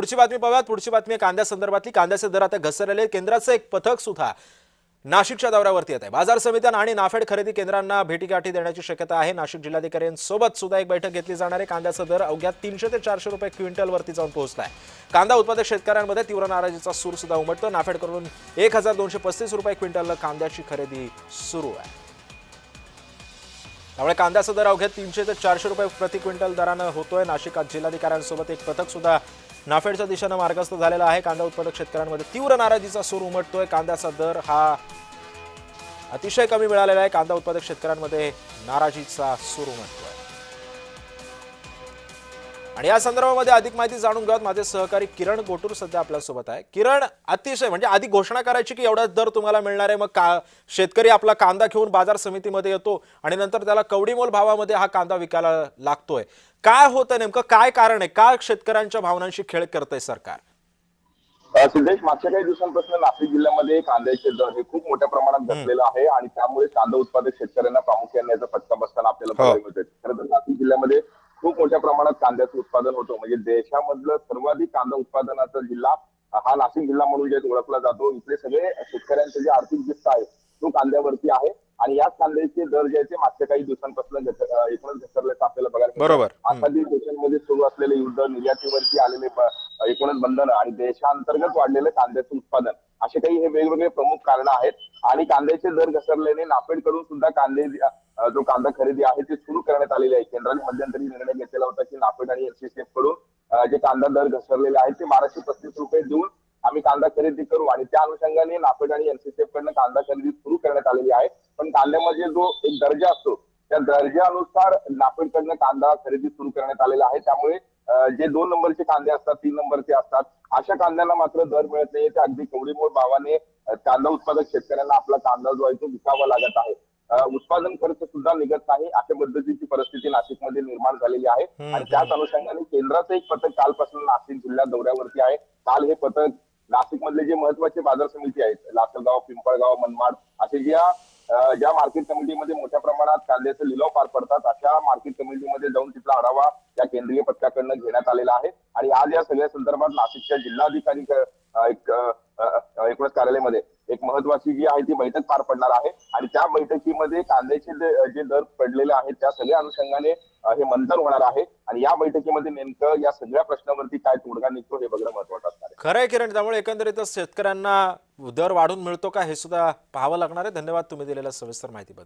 पुढची बातमी पाहूयात। पुढची बातमी कांद्यासंदर्भातली। कांद्याचे दर आता घसरलेले। केंद्राचं एक पथक सुद्धा नाशिकच्या दौऱ्यावरती येत आहे। बाजार समित्या आणि नाफेड खरेदी केंद्रांना भेटीगाठी देण्याची शक्यता आहे। नाशिक जिल्हाधिकाऱ्यांसोबत सुद्धा एक बैठक घेतली जाणार आहे। कांद्याचा दर अवघ्या 300 ते 400 रुपये क्विंटलवरती जाऊन पोहोचलाय। कांदा उत्पादक शेतकऱ्यांमध्ये तीव्र नाराजीचा सूर सुद्धा उमटतो। नाफेडकडून 1235 रुपये क्विंटलला कांद्याची खरेदी सुरू आहे। त्यामुळे कांद्याचा दर अवघ्या 300 ते 400 रुपये प्रति क्विंटल दरानं होतोय। नाशिक जिल्हाधिकाऱ्यांसोबत एक पथक सुद्धा नाफेडच्या दिशेने मार्गस्थ झालेला आहे। कांदा उत्पादक शेतकऱ्यांमध्ये तीव्र नाराजीचा सूर उमटतोय। कांद्याचा दर हा अतिशय कमी मिळालेला आहे। कांदा उत्पादक शेतकऱ्यांमध्ये नाराजीचा सूर उमटतोय। आणि या संदर्भामध्ये अधिक माहिती जाणून घेऊयात। माझे सहकारी किरण गोटूर सध्या आपल्या सोबत आहे। किरण, अतिशय म्हणजे आधी घोषणा करायची की एवढा दर तुम्हाला मिळणार आहे, मग शेतकरी आपला कांदा घेऊन बाजार समितीमध्ये येतो आणि नंतर त्याला कवडीमोल भावामध्ये हा कांदा विकायला लागतोय। काय होतं नेमकं, काय कारण आहे, का शेतकऱ्यांच्या भावनांशी खेळ करतंय सरकार? सिद्धेश, मागच्या काही दिवसांपासून नाशिक जिल्ह्यामध्ये कांद्याचे दर हे खूप मोठ्या प्रमाणात घसरलेलं आहे आणि त्यामुळे कांदा उत्पादक शेतकऱ्यांना प्रामुख्याने याचा फटका बसताना आपल्याला बघायला मिळतोय। खरं तर नाशिक जिल्ह्यामध्ये खूप मोठ्या प्रमाणात कांद्याचं उत्पादन होतं। म्हणजे देशामधलं सर्वाधिक कांदा उत्पादनाचा जिल्हा हा नाशिक जिल्हा म्हणून जे ओळखला जातो। इथले सगळे शेतकऱ्यांचं जे आर्थिक वित्त आहे तो कांद्यावरती आहे आणि याच कांद्याचे दर जे आहे ते मागच्या काही दिवसांपासून एकूणच घसरल्याचं आपल्याला बघायला मिळतं। आखाती देशांमध्ये सुरू असलेले युद्ध, निर्यातीवरती आलेले एकूणच बंधनं आणि देशांतर्गत वाढलेलं कांद्याचं उत्पादन, असे काही हे वेगवेगळे प्रमुख कारण आहेत। आणि कांद्याचे दर घसरल्याने नाफेडकडून सुद्धा जो कांदा खरेदी आहे ती सुरू करण्यात आलेली आहे। केंद्राने मध्यंतरी निर्णय घेतलेला होता की नाफेड आणि एनसीसीएफ कडून जे कांदा दर घसरलेले आहेत ते 1235 रुपये देऊन आम्ही कांदा खरेदी करू आणि त्या अनुषंगाने नाफेड आणि एनसीसीएफ कडनं कांदा खरेदी सुरू करण्यात आलेली आहे। पण कांद्यामध्ये जो एक दर्जा असतो त्या दर्जानुसार नाफेडकडनं कांदा खरेदी सुरू करण्यात आलेला आहे। त्यामुळे जे 2 नंबरचे कांदे असतात, 3 नंबरचे असतात, अशा कांद्यांना मात्र दर मिळत नाही। ते अगदी कवडीमोल भावाने कांदा उत्पादक शेतकऱ्यांना आपला कांदा जो आहे तो विकावा लागत आहे। उत्पादन खर्च सुद्धा निघत नाही, अशा पद्धतीची परिस्थिती नाशिकमध्ये निर्माण झालेली आहे। आणि त्याच अनुषंगाने केंद्राचं एक पथक कालपासून नाशिक जिल्ह्यात दौऱ्यावरती आहे। काल हे पथक नाशिक मधले जे महत्वाचे बाजार समिती आहेत, लासलगाव, पिंपळगाव, मनमाड, असे ज्या मार्केट कमिटीमध्ये मोठ्या प्रमाणात कांद्याचे लिलाव पार पडतात, अशा मार्केट कमिटीमध्ये जाऊन तिथला आढावा या केंद्रीय पथकाकडनं घेण्यात आलेला आहे। आणि आज या सगळ्या संदर्भात नाशिकच्या जिल्हाधिकारी एकूणच कार्यालयामध्ये एक महत्वाची जी आहे ती बैठक पार पडणार आहे। आणि त्या बैठकीमध्ये कांद्याचे जे दर पडलेले आहेत त्या सगळ्या अनुषंगाने हे मंथन होणार आहे। आणि या बैठकीमध्ये नेमकं या सगळ्या प्रश्नावरती काय तोडगा निघतो हे बघणं महत्वाचं असणार आहे। खरंय किरण, त्यामुळे एकंदरीतच शेतकऱ्यांना दर वाढून मिळतो का हे सुद्धा पाहावं लागणार आहे। धन्यवाद तुम्ही दिलेल्या सविस्तर माहितीबद्दल।